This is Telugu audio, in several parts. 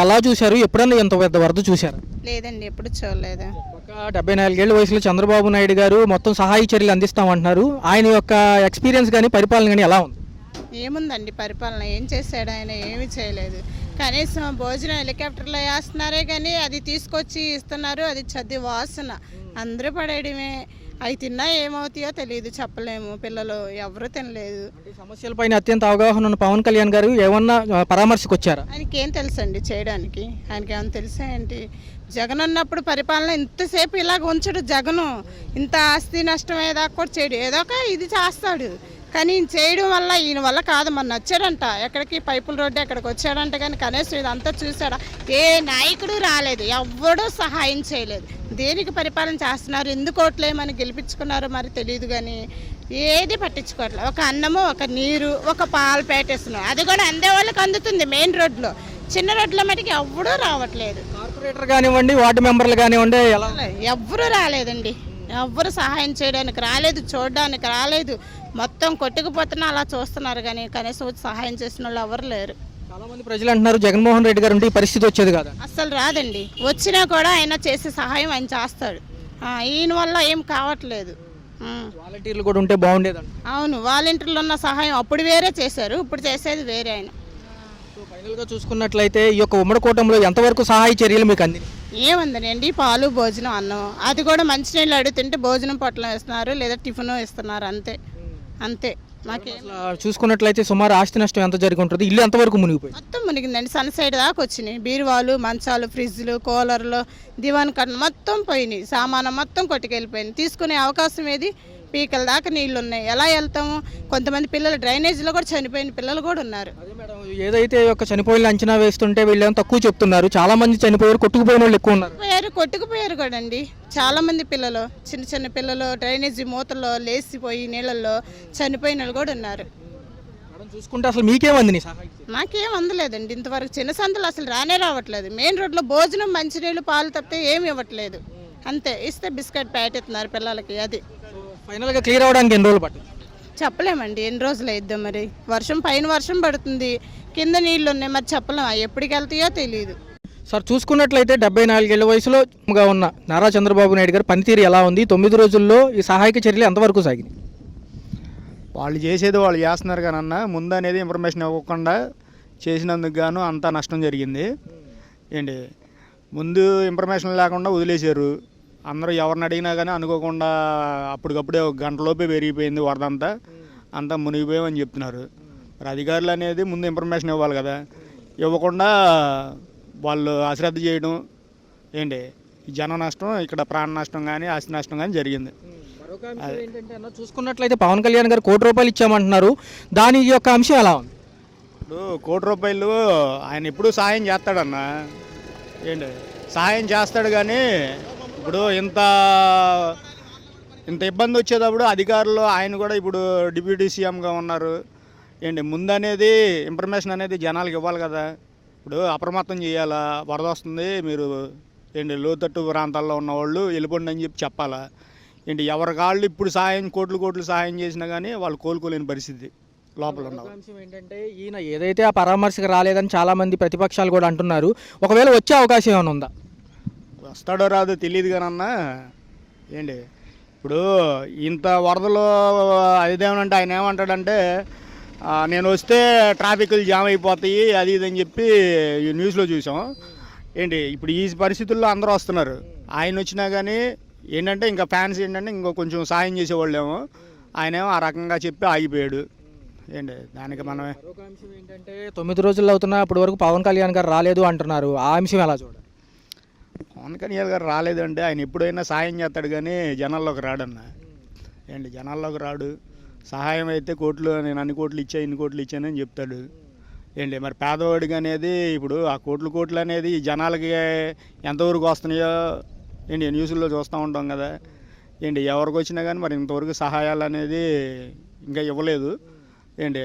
ఎలా చూశారు? ఎప్పుడన్నా ఇంత పెద్ద వరద చూశారు? లేదండి, ఎప్పుడు చూడలేదు. ఒక 74 ఏళ్ల వయసులో చంద్రబాబు నాయుడు గారు మొత్తం సహాయ చర్యలు అందిస్తామంటున్నారు. ఆయన యొక్క ఎక్స్పీరియన్స్ కానీ పరిపాలన కానీ ఎలా ఉంది? ఏముందండి పరిపాలన, ఏం చేశాడు ఆయన? ఏమీ చేయలేదు. కనీసం భోజనం హెలికాప్టర్లో వేస్తున్నారే కానీ అది తీసుకొచ్చి ఇస్తున్నారు, అది చద్ది వాసన, అందరూ పడేయడమే. అవి తిన్నా ఏమవుతాయో తెలియదు, చెప్పలేము. పిల్లలు ఎవరు తినలేదు. సమస్యలపైన అత్యంత అవగాహన ఉన్న పవన్ కళ్యాణ్ గారు ఏమన్నా పరామర్శకు వచ్చారా? ఆయనకి ఏం తెలుసండి చేయడానికి? ఆయనకి ఏమైనా తెలుసా ఏంటి? జగన్ ఉన్నప్పుడు పరిపాలన ఇంతసేపు ఇలాగ ఉంచడు. జగను ఇంత ఆస్తి నష్టం ఏదాకా కూడా చేయడు, ఏదో ఒక ఇది చేస్తాడు. కానీ ఈయన చేయడం వల్ల, ఈయన వల్ల కాదు. మొన్న వచ్చాడంట ఎక్కడికి, పైపుల రోడ్డు ఎక్కడికి వచ్చాడంట, కానీ కనీసం ఇదంతా చూసాడా? ఏ నాయకుడు రాలేదు, ఎవ్వడూ సహాయం చేయలేదు. దేనికి పరిపాలన చేస్తున్నారు? ఎందుకు ఓట్లేమని గెలిపించుకున్నారో మరి తెలియదు, కానీ ఏది పట్టించుకోవట్లేదు. ఒక అన్నము, ఒక నీరు, ఒక పాలు పెట్టేస్తున్నాం, అది కూడా అందే వాళ్ళకి అందుతుంది. మెయిన్ రోడ్లో, చిన్న రోడ్ల మటుకు ఎవ్వడూ రావట్లేదు. కార్పొరేటర్ కానివ్వండి, వార్డు మెంబర్లు కానివ్వండి, ఎవ్వరూ రాలేదండి. ఎవ్వరు సహాయం చేయడానికి రాలేదు, చూడడానికి రాలేదు. మొత్తం కొట్టుకుపోతున్నా అలా చూస్తున్నారు, కానీ కనీసం వచ్చి సహాయం చేసిన వాళ్ళు ఎవరు లేరు. చాలా మంది ప్రజలు అంటున్నారు జగన్మోహన్ రెడ్డి గారు ఉంటే ఈ పరిస్థితి వచ్చేది కాదు. అస్సలు రాదండి. వచ్చినా కూడా ఆయన చేసే సహాయం ఆయన చేస్తాడు. ఈయన వల్ల ఏం కావట్లేదు. వాలంటీర్లు కూడా ఉంటే బాగుండేదండి. అవును, వాలంటీర్లు ఉన్న సహాయం అప్పుడు వేరే చేశారు, ఇప్పుడు చేసేది వేరే. ఆయన ఫైనల్గా చూసుకున్నట్లయితే ఈ యొక్క ఉమ్మడి కూటమిలో ఎంతవరకు సహాయ చర్యలు మీకు అంది? ఏముందండి, పాలు, భోజనం, అన్నం, అది కూడా మంచినీళ్ళు అడుగుతుంటే భోజనం పొట్లం ఇస్తున్నారు, లేదా టిఫిన్ ఇస్తున్నారు, అంతే అంతే. మాకేం చూసుకున్నట్లయితే సుమారు ఆస్తి నష్టం ఎంత జరిగి ఉంటుంది? ఇల్లు ఎంతవరకు మునిగిపోయింది? మొత్తం మునిగిందండి. సన్ సైడ్ దాకా వచ్చినాయి. బీరువాలు, మంచాలు, ఫ్రిడ్జ్లు, కూలర్లు, దివాన్ కట్ట మొత్తం పోయినాయి. సామానం మొత్తం కొట్టుకెళ్ళిపోయింది. తీసుకునే అవకాశం ఏది? పీకల దాకా నీళ్లు ఉన్నాయి, ఎలా వెళ్తాము? కొంతమంది పిల్లలు డ్రైనేజీలో కూడా చనిపోయిన పిల్లలు కూడా ఉన్నారు. ఏదైతే ఒక చనిపోయిన అంచనా వేస్తుంటే వీళ్ళేమో తక్కువ చెప్తున్నారు. చాలా మంది చనిపోయారు, కొట్టుకుపోయిన వాళ్ళు ఎక్కువ ఉన్నారు. కొట్టుకుపోయారు కూడా అండి. చాలా మంది పిల్లలు, చిన్న చిన్న పిల్లలు డ్రైనేజీ మూతల్లో లేసిపోయి నీళ్ళల్లో చనిపోయిన వాళ్ళు కూడా ఉన్నారు. చూసుకుంటే అసలు మీకేమంది? మాకేం అందలేదండి ఇంతవరకు. చిన్న సందులు అసలు రానే రావట్లేదు. మెయిన్ రోడ్లో భోజనం, మంచినీళ్ళు, పాలు తప్పితే ఏమి ఇవ్వట్లేదు. అంతే, ఇస్తే బిస్కెట్ ప్యాకెట్ ఇస్తున్నారు పిల్లలకి. అది ఫైనల్గా క్లియర్ అవడానికి ఎన్ని రోజులు పడుతుంది? చెప్పలేమండి ఎన్ని రోజులు అయిద్దాం. మరి వర్షం పైన వర్షం పడుతుంది, కింద నీళ్లు ఉన్నాయి, మరి చెప్పలేము. ఎప్పటికి వెళ్తాయో తెలియదు. సార్, చూసుకున్నట్లయితే 74 ఏళ్ల వయసులో ఉన్న నారా చంద్రబాబు నాయుడు గారు పనితీరు ఎలా ఉంది? 9 రోజుల్లో ఈ సహాయక చర్యలు ఎంతవరకు సాగినాయి? వాళ్ళు చేసేది వాళ్ళు చేస్తున్నారు కానీ అన్న, ముందు అనేది ఇన్ఫర్మేషన్ ఇవ్వకుండా చేసినందుకు గాను అంతా నష్టం జరిగింది. ఏంటి, ముందు ఇన్ఫర్మేషన్ లేకుండా వదిలేశారు. అందరూ ఎవరిని అడిగినా కానీ అనుకోకుండా అప్పటికప్పుడే ఒక గంటలోపే పెరిగిపోయింది వరదంతా, అంతా మునిగిపోయామని చెప్తున్నారు. మరి అధికారులు అనేది ముందు ఇన్ఫర్మేషన్ ఇవ్వాలి కదా, ఇవ్వకుండా వాళ్ళు అశ్రద్ధ చేయడం. ఏంటి, జన నష్టం, ఇక్కడ ప్రాణ నష్టం కానీ ఆస్తి నష్టం కానీ జరిగింది. చూసుకున్నట్లయితే పవన్ కళ్యాణ్ గారు ₹1 కోటి ఇచ్చామంటున్నారు. దాని యొక్క అంశం ఎలా ఉంది? ఇప్పుడు ₹1 కోటి ఆయన ఎప్పుడూ సహాయం చేస్తాడన్న. ఏంటి, సహాయం చేస్తాడు కానీ ఇప్పుడు ఇంత ఇబ్బంది వచ్చేటప్పుడు అధికారులు, ఆయన కూడా ఇప్పుడు డిప్యూటీ సీఎంగా ఉన్నారు. ఏంటి, ముందు అనేది ఇన్ఫర్మేషన్ అనేది జనాలకు ఇవ్వాలి కదా. ఇప్పుడు అప్రమత్తం చేయాలా, వరద వస్తుంది, మీరు ఏంటి లోతట్టు ప్రాంతాల్లో ఉన్నవాళ్ళు వెళ్ళిపోండి అని చెప్పాలా. ఏంటి, ఎవరి కాళ్ళు ఇప్పుడు కోట్లు సహాయం చేసినా కానీ వాళ్ళు కోలుకోలేని పరిస్థితి లోపల ఉన్నారు. అంశం ఏంటంటే, ఈయన ఏదైతే ఆ పరామర్శకు రాలేదని చాలామంది ప్రతిపక్షాలు కూడా అంటున్నారు. ఒకవేళ వచ్చే అవకాశం ఏమైనా ఉందా? వస్తాడో రాదో తెలియదు కానన్నా. ఏంటి, ఇప్పుడు ఇంత వరదలో అదేమనంటే ఆయన ఏమంటాడంటే, నేను వస్తే ట్రాఫిక్లు జామ్ అయిపోతాయి, అది ఇది అని చెప్పి ఈ న్యూస్లో చూసాం. ఏంటి, ఇప్పుడు ఈ పరిస్థితుల్లో అందరూ వస్తున్నారు. ఆయన వచ్చినా కానీ ఏంటంటే ఇంకా ఫ్యాన్స్ ఏంటంటే ఇంకో కొంచెం సాయం చేసేవాళ్ళేమో, ఆయనేమో ఆ రకంగా చెప్పి ఆగిపోయాడు. ఏంటి, దానికి మనమే. మరొక అంశం ఏంటంటే, 9 రోజులు అవుతున్నా ఇప్పటి వరకు పవన్ కళ్యాణ్ గారు రాలేదు అంటున్నారు. ఆ అంశం ఎలా చూడాలి? పవన్ కళ్యాణ్ గారు రాలేదంటే ఆయన ఎప్పుడైనా సాయం చేస్తాడు కానీ జనాల్లోకి రాడన్న. ఏంటి, జనాల్లోకి రాడు. సహాయం అయితే కోట్లు, నేను అన్ని కోట్లు ఇచ్చా, ఇన్ని కోట్లు ఇచ్చానని చెప్తాడు. ఏంటి, మరి పేదవాడికి అనేది ఇప్పుడు ఆ కోట్లు అనేది జనాలకి ఎంతవరకు వస్తున్నాయో ఏంటి న్యూస్లో చూస్తూ ఉంటాం కదా. ఏంటి, ఎవరికి వచ్చినా కానీ మరి ఇంతవరకు సహాయాలు అనేది ఇంకా ఇవ్వలేదు. ఏంటి,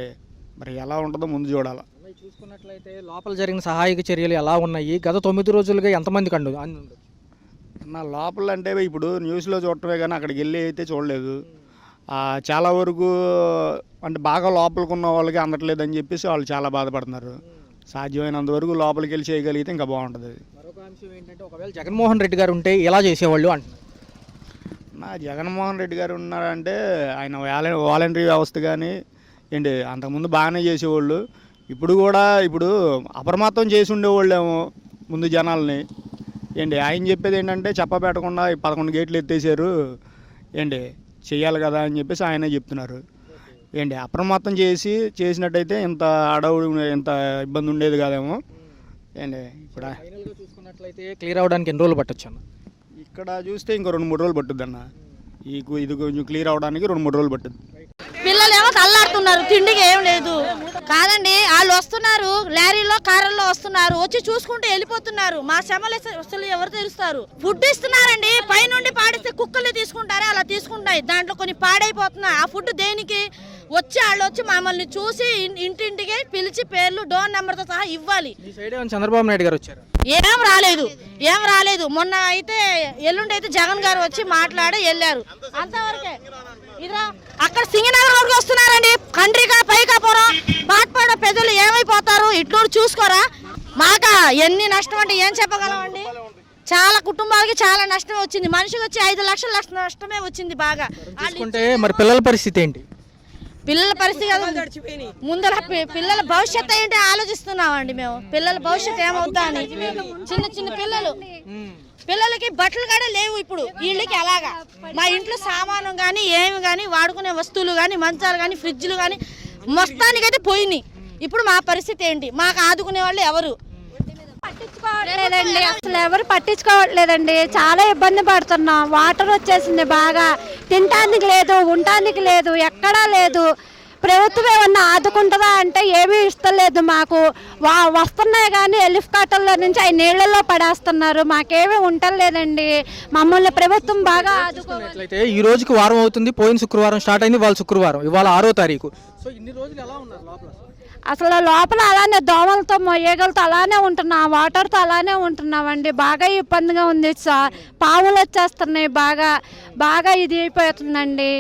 మరి ఎలా ఉంటుందో ముందు చూడాలి. చూసుకున్నట్లయితే లోపల జరిగిన సహాయక చర్యలు ఎలా ఉన్నాయి? గత 9 రోజులుగా ఎంతమంది నా లోపల అంటే ఇప్పుడు న్యూస్లో చూడటమే కానీ అక్కడికి వెళ్ళి అయితే చూడలేదు. చాలా వరకు అంటే బాగా లోపలికి ఉన్న వాళ్ళకి అందట్లేదని చెప్పేసి వాళ్ళు చాలా బాధపడుతున్నారు. సాధ్యమైనంత వరకు లోపలికి వెళ్ళి చేయగలిగితే ఇంకా బాగుంటుంది. అది మరొక అంశం ఏంటంటే ఒకవేళ జగన్మోహన్ రెడ్డి గారు ఉంటే ఎలా చేసేవాళ్ళు అంటున్నారు. జగన్మోహన్ రెడ్డి గారు ఉన్నారంటే ఆయన వాలంటరీ వ్యవస్థ కానీ ఏంటి అంతకుముందు బాగానే చేసేవాళ్ళు. ఇప్పుడు అప్రమత్తం చేసి ఉండేవాళ్ళేమో ముందు జనాల్ని. ఏంటి ఆయన చెప్పేది ఏంటంటే చెప్పబెట్టకుండా 11 గేట్లు ఎత్తేసారు, ఏంటి చెయ్యాలి కదా అని చెప్పేసి ఆయనే చెప్తున్నారు. ఏంటి అప్రమత్తం చేసినట్టయితే ఇంత అడవుడు ఇంత ఇబ్బంది ఉండేది కాదేమో. ఏంటి ఇప్పుడు ఫైనల్గా చూసుకున్నట్లయితే క్లియర్ అవ్వడానికి ఎన్ని రోజులు పట్టొచ్చు అన్న? ఇక్కడ చూస్తే ఇంకో 2-3 రోజులు పట్టుద్ది అన్న. ఇది కొంచెం క్లియర్ అవడానికి 2-3 రోజులు పట్టుద్ది. పిల్లలేమో తల్లాడుతున్నారు, తిండికి ఏం లేదు. కాదండి, వాళ్ళు వస్తున్నారు, లారీలో కారుల్లో వస్తున్నారు, వచ్చి చూసుకుంటూ వెళ్ళిపోతున్నారు. మా శ్రమలు అసలు ఎవరు తెలుస్తారు? ఫుడ్ ఇస్తున్నారండి, పైనుండి పాడిస్తే కుక్కలు తీసుకుంటారే అలా తీసుకుంటాయి. దాంట్లో కొన్ని పాడైపోతున్నాయి. ఆ ఫుడ్ దేనికి? వాళ్ళు వచ్చి మమ్మల్ని చూసి ఇంటింటికి పిలిచి పేర్లు డోర్ నెంబర్తో సహా ఇవ్వాలి. ఈ సైడ్ ఏమైనా చంద్రబాబు నాయుడు గారు వచ్చారు? ఏం రాలేదు. మొన్న అయితే ఎల్లుండి అయితే జగన్ గారు వచ్చి మాట్లాడి వెళ్ళారు, అంతవరకే. ఇదిరా అక్కడ సింగనగర్ వరకు వస్తున్నారండి, కండ్రిక పైకాపురం పాట్పాడ పెద్దలు ఏమైపోతారు? ఇట్లు చూసుకోరా. మాక ఎన్ని నష్టం అంటే ఏం చెప్పగలమండి. చాలా కుటుంబాలకి చాలా నష్టమే వచ్చింది. మనిషికి వచ్చి 5 లక్షల నష్టమే వచ్చింది. బాగా చూసుకుంటే మరి పిల్లల పరిస్థితి ఏంటి? పిల్లల పరిస్థితి ముందర పిల్లల భవిష్యత్తు ఏంటి ఆలోచిస్తున్నామండి మేము. పిల్లల భవిష్యత్తు ఏమవుతా అని. చిన్న పిల్లలకి బట్టలు కూడా లేవు ఇప్పుడు వీళ్ళకి. అలాగా మా ఇంట్లో సామాను కానీ ఏమి కానీ వాడుకునే వస్తువులు కానీ మంచాలు కానీ ఫ్రిడ్జ్లు కానీ మొత్తానికైతే పోయినాయి. ఇప్పుడు మా పరిస్థితి ఏంటి? మాకు ఆదుకునే వాళ్ళు ఎవరు? పట్టించుకోవట్లేదండి, అసలు ఎవరు పట్టించుకోవట్లేదండి. చాలా ఇబ్బంది పడుతున్నాం. వాటర్ వచ్చేసింది, బాగా తినటానికి లేదు, ఉండటానికి లేదు, ఎక్కడా లేదు. ప్రభుత్వం ఏమన్నా ఆదుకుంటుందా అంటే ఏమీ ఇస్తలేదు మాకు. వస్తున్నాయి కానీ హెలికాప్టర్లో నుంచి అవి నీళ్లలో పడేస్తున్నారు. మాకేమీ ఉండలేదండి. మమ్మల్ని ప్రభుత్వం బాగా ఆదుకోవాలి. ఈ రోజుకి వారం అవుతుంది. పోయిన శుక్రవారం స్టార్ట్ అయింది, వాళ్ళ శుక్రవారం, ఇవాళ 6వ తారీఖు. సో ఇన్ని రోజులు ఎలా ఉన్నారు లోపల? అసలు లోపల అలానే దోమలతో ఈగలతో అలానే ఉంటున్నాం, వాటర్తో అలానే ఉంటున్నామండి. బాగా ఇబ్బందిగా ఉంది సార్. పాములు వచ్చేస్తున్నాయి, బాగా ఇది అయిపోతుందండి.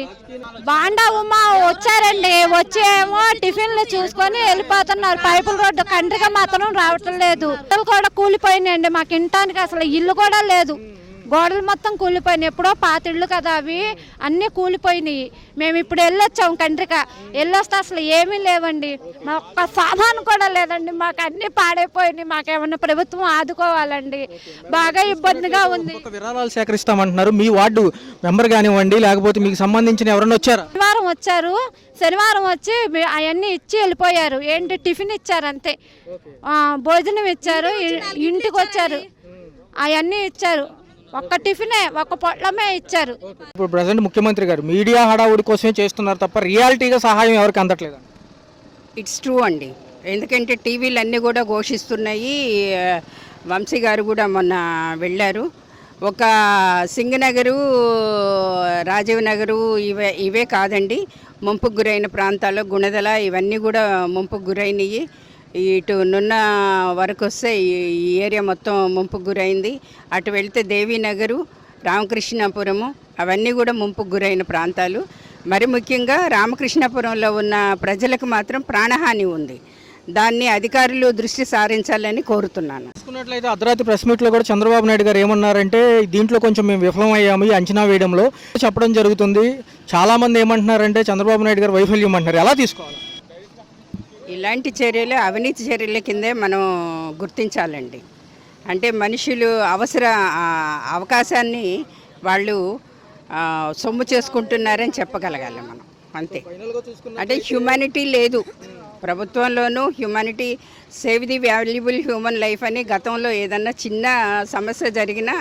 బాండా ఉమా వచ్చారండి, వచ్చి ఏమో టిఫిన్లు చూసుకొని వెళ్ళిపోతున్నారు. పైపుల రోడ్డు కండ్రిగా మాత్రం రావటం లేదు. ఇల్లు కూడా కూలిపోయినాయండి. మాకు ఇంటానికి అసలు ఇల్లు కూడా లేదు. గోడలు మొత్తం కూలిపోయినాయి. ఎప్పుడో పాత ఇళ్ళు కదా అవి, అన్నీ కూలిపోయినాయి. మేము ఇప్పుడు వెళ్ళొచ్చాం కండ్రిక. వెళ్ళొస్తే అసలు ఏమీ లేవండి. మా ఒక్క సామాను కూడా లేదండి. మాకు అన్నీ పాడైపోయినాయి. మాకేమన్నా ప్రభుత్వం ఆదుకోవాలండి. బాగా ఇబ్బందిగా ఉంది. విరాళాలు సేకరిస్తామంటున్నారు. మీ వార్డు మెంబర్ కానివ్వండి, లేకపోతే మీకు సంబంధించిన ఎవరన్నా వచ్చారా? శనివారం వచ్చి అవన్నీ ఇచ్చి వెళ్ళిపోయారు. ఏంటి టిఫిన్ ఇచ్చారు అంతే, భోజనం ఇచ్చారు, ఇంటికి వచ్చారు, అవన్నీ ఇచ్చారు. ఒక్క టిఫినే, ఒక్క పొట్లమే ఇచ్చారు. ఇప్పుడు ప్రజెంట్ ముఖ్యమంత్రి గారు మీడియా హడావుడి కోసమే చేస్తున్నారు తప్ప రియాలిటీగా సహాయం ఎవరికి అందట్లేదు. ఇట్స్ ట్రూ అండి. ఎందుకంటే టీవీలు అన్నీ కూడా ఘోషిస్తున్నాయి. వంశీ గారు కూడా మొన్న వెళ్ళారు. ఒక సింగనగరు, రాజీవ్ నగరు ఇవే కాదండి, ముంపుకు గురైన ప్రాంతాల్లో గుణదల ఇవన్నీ కూడా ముంపుకు గురైనవి. ఇటు నున్న వరకు వస్తే ఈ ఏరియా మొత్తం ముంపుకు గురైంది. అటు వెళితే దేవీనగరు, రామకృష్ణాపురము అవన్నీ కూడా ముంపుకు గురైన ప్రాంతాలు. మరి ముఖ్యంగా రామకృష్ణాపురంలో ఉన్న ప్రజలకు మాత్రం ప్రాణహాని ఉంది. దాన్ని అధికారులు దృష్టి సారించాలని కోరుతున్నాను. చూసుకున్నట్లయితే అర్ధరాత్రి ప్రెస్ మీట్లో కూడా చంద్రబాబు నాయుడు గారు ఏమన్నారంటే దీంట్లో కొంచెం మేము విఫలమయ్యాము ఈ అంచనా వేయడంలో చెప్పడం జరుగుతుంది. చాలామంది ఏమంటున్నారంటే చంద్రబాబు నాయుడు గారు వైఫల్యం అంటున్నారు. ఎలా తీసుకోవాలి? ఇలాంటి చర్యలు అవినీతి చర్యల కిందే మనం గుర్తించాలండి. అంటే మనుషులు అవకాశాన్ని వాళ్ళు సొమ్ము చేసుకుంటున్నారని చెప్పగలగాలి మనం, అంతే. అంటే హ్యూమానిటీ లేదు ప్రభుత్వంలోనూ. Humanity, save the valuable human life అని గతంలో ఏదన్నా చిన్న సమస్య జరిగినా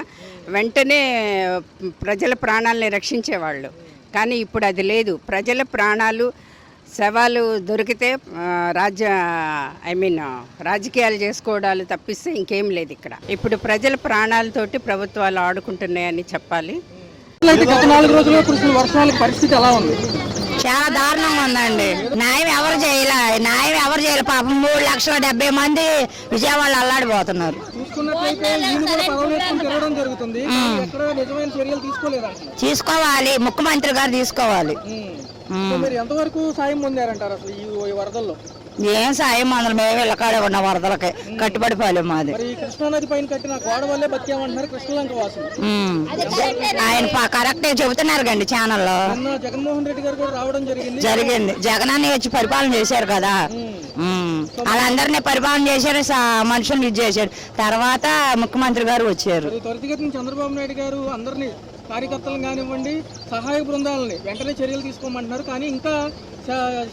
వెంటనే ప్రజల ప్రాణాలని రక్షించేవాళ్ళు. కానీ ఇప్పుడు అది లేదు. ప్రజల ప్రాణాలు, శవాలు దొరికితే రాజకీయాలు చేసుకోవడాలు తప్పిస్తే ఇంకేం లేదు ఇక్కడ. ఇప్పుడు ప్రజల ప్రాణాలతోటి ప్రభుత్వాలు ఆడుకుంటున్నాయని చెప్పాలి. గత 4 రోజుల్లో కురిసిన వర్షాలకు పరిస్థితి ఎలా ఉంది? చాలా దారుణంగా ఉందండి. న్యాయం ఎవరు చేయలే. పాపం 3,70,000 మంది విజయవాడలో అల్లాడిపోతున్నారు. తీసుకోవాలి, ముఖ్యమంత్రి గారు తీసుకోవాలి. ఎంతవరకు సాయం పొందారంటారు అసలు ఈ వరదల్లో? ఏం సాయం అందరం మేము వెళ్ళకాడే ఉన్న వరదలకి కట్టుబడిపోలేం మాది. మరి కృష్ణానది పైన కట్టిన గోడ వల్లే బతికామంటున్నారు కృష్ణలంక వాసులు. ఆయన కరెక్టే చెబుతున్నారు కండి ఛానల్లో. జగన్మోహన్ రెడ్డి గారు కూడా రావడం జరిగింది. జగనాన్ని వచ్చి పరిపాలన చేశారు కదా, వాళ్ళందరినీ పరిపాలన చేశారు, మనుషులు ఇది చేశారు. తర్వాత ముఖ్యమంత్రి గారు వచ్చారు. త్వరితగతిన చంద్రబాబు నాయుడు గారు అందరినీ కార్యకర్తలను కానివ్వండి సహాయక బృందాలని వెంటనే చర్యలు తీసుకోమంటున్నారు, కానీ ఇంకా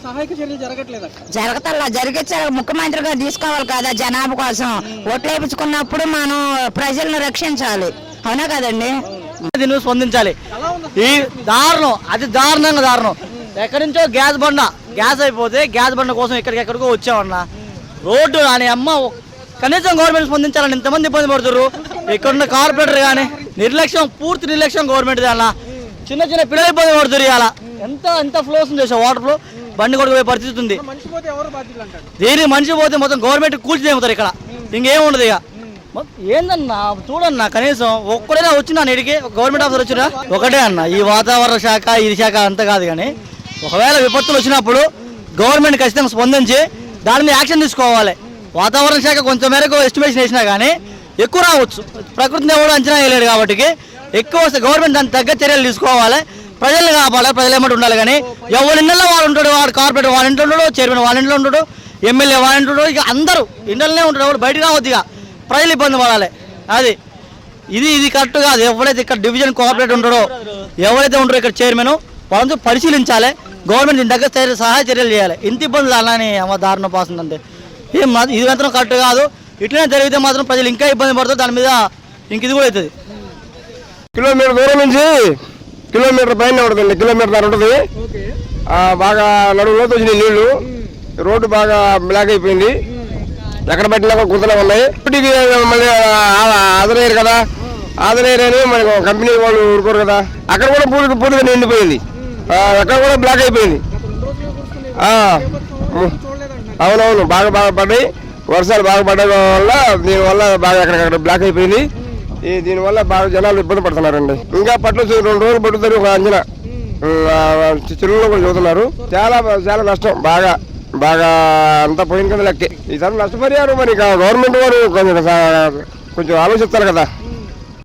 సహాయక చర్యలు జరగట్లేదు. జరగతల్లా జరిగే ముఖ్యమంత్రి గారు తీసుకోవాలి కదా జనాభా కోసం. ఓట్లు వేయించుకున్నప్పుడు మనం ప్రజలను రక్షించాలి, అవునా కదండి. దీన్ని స్పందించాలి. ఈ దారుణం అతి దారుణంగా దారుణం. ఎక్కడి నుంచో గ్యాస్ అయిపోతే గ్యాస్ బండ కోసం ఎక్కడికెక్కడికో వచ్చామన్నా. రోడ్డు అని అమ్మ కనీసం గవర్నమెంట్ స్పందించాలని ఇంతమంది ఇబ్బంది పడుతున్నారు. ఇక్కడున్న కార్పొరేటర్ కానీ నిర్లక్ష్యం, పూర్తి నిర్లక్ష్యం గవర్నమెంట్ అలా. చిన్న చిన్న పిల్లలు ఇబ్బంది పడుతున్నారు. ఇలా ఎంత ఫ్లోస్ ఉంది వాటర్ ఫ్లో, బండి కొడుకుపోయే పరిస్థితి ఉంది. దీనికి మనిషి పోతే మొత్తం గవర్నమెంట్ కూల్చిదేముతారు. ఇక్కడ ఇంకేముండదు. ఇక ఏందన్నా చూడన్నా, కనీసం ఒక్కడైనా వచ్చినా నేటికి గవర్నమెంట్ ఆఫీసర్ వచ్చినా ఒకటే అన్న. ఈ వాతావరణ శాఖ ఇది శాఖ అంత కాదు, కానీ ఒకవేళ విపత్తులు వచ్చినప్పుడు గవర్నమెంట్ ఖచ్చితంగా స్పందించి దాని మీద యాక్షన్ తీసుకోవాలి. వాతావరణ శాఖ కొంచెం మేరకు ఎస్టిమేషన్ వేసినా కానీ ఎక్కువ రావచ్చు. ప్రకృతిని ఎవరు అంచనా వేయలేడు కాబట్టి ఎక్కువ వస్తే గవర్నమెంట్ దానికి తగ్గ చర్యలు తీసుకోవాలి. ప్రజల్ని కాపాలి, ప్రజలు ఏమంటే ఉండాలి. కానీ ఎవరి ఇళ్ళలో వాళ్ళు ఉంటాడు, వాడు కార్పొరేటర్ వాళ్ళ ఇంట్లో ఉంటాడు, చైర్మన్ వాళ్ళ ఇంట్లో ఉంటాడు, ఎమ్మెల్యే వాళ్ళ ఇంట్లో ఉంటాడు. ఇక అందరూ ఇంట్లోనే ఉంటాడు, ఎవరు బయటకు రావద్దు. ఇక ప్రజలు ఇబ్బంది పడాలి. అది ఇది కరెక్ట్ కాదు. ఎవరైతే ఇక్కడ డివిజన్ కోఆపరేటర్ ఉంటాడో, ఎవరైతే ఉంటారో ఇక్కడ చైర్మన్, వాళ్ళంతా పరిశీలించాలి. గవర్నమెంట్ దీని దగ్గర సహాయ చర్యలు చేయాలి. ఇంత ఇబ్బందులు అలానే దారుణం పాస్తుందంటే ఏం ఇది మాత్రం కరెక్ట్ కాదు. ఇట్లనే జరిగితే మాత్రం ప్రజలు ఇంకా ఇబ్బంది పడతారు. దాని మీద ఇంక ఇది కూడా అవుతుంది. కిలోమీటర్ దూరం నుంచి కిలోమీటర్ పైన ఉంటుందండి, కిలోమీటర్ దాని ఉంటుంది. బాగా నడువులో వచ్చినాయి నీళ్లు. రోడ్డు బాగా బ్లాక్ అయిపోయింది. ఎక్కడ పట్టినా గుంతలే ఉన్నాయి. ఇప్పటికి మళ్ళీ ఆదరయ్యారు కదా, ఆదరయ్యారని మనకు కంపెనీ వాళ్ళు ఊరుకోరు కదా. అక్కడ కూడా పూర్తిగా నిండిపోయింది. ఎక్కడ కూడా బ్లాక్ అయిపోయింది. అవునవును, బాగా పడ్డాయి. వర్షాలు బాగా పడడం వల్ల దీనివల్ల బాగా ఎక్కడికక్కడ బ్లాక్ అయిపోయింది. దీనివల్ల బాగా జనాలు ఇబ్బంది పడుతున్నారండి. ఇంకా పట్లు 2 రోజులు పడుతుంది ఒక అంచనా. చెరువులో కూడా చదువుతున్నారు. చాలా చాలా నష్టం. బాగా అంతా పోయిన కింద లెక్కే. ఈసారి నష్టపరిహారం మరి గవర్నమెంట్ వారు కొంచెం ఆలోచిస్తారు కదా.